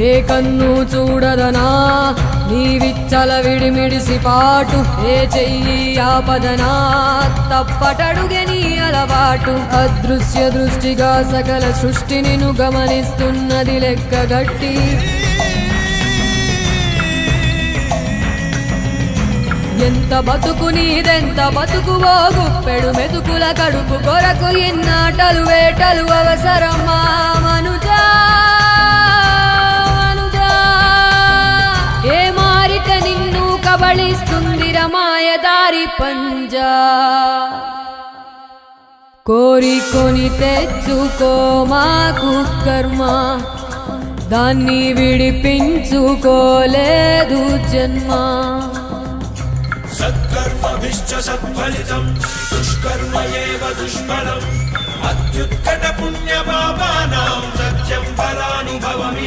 ఏ కన్ను చూడదనా నీవిచ్చల విడిమిడిసి పాటు ఏ చెయ్యి ఆపదనా తప్పటడుగే నీ అలవాటు అదృశ్య దృష్టిగా సకల సృష్టిని ను గమనిస్తున్నది లెక్కగట్టి ఎంత బతుకు నీదెంత బతుకువో గుప్పెడు మెతుకుల కడుపు కొరకు ఎన్నాటలు వేటలు అవసరమా మనుజా ఏ మారిక నిన్ను కబళిస్తుంది రమాయదారి పంజా కోరికొని తెచ్చుకో మాకు కర్మ దాన్ని విడిపించుకోలేదు జన్మ సత్కర్మభిశ్చ సత్ఫలితం దుష్కర్మ ఏవ దుష్ఫలం అత్యుత్కట పుణ్య పాపానాం సత్యం ఫలానుభవమి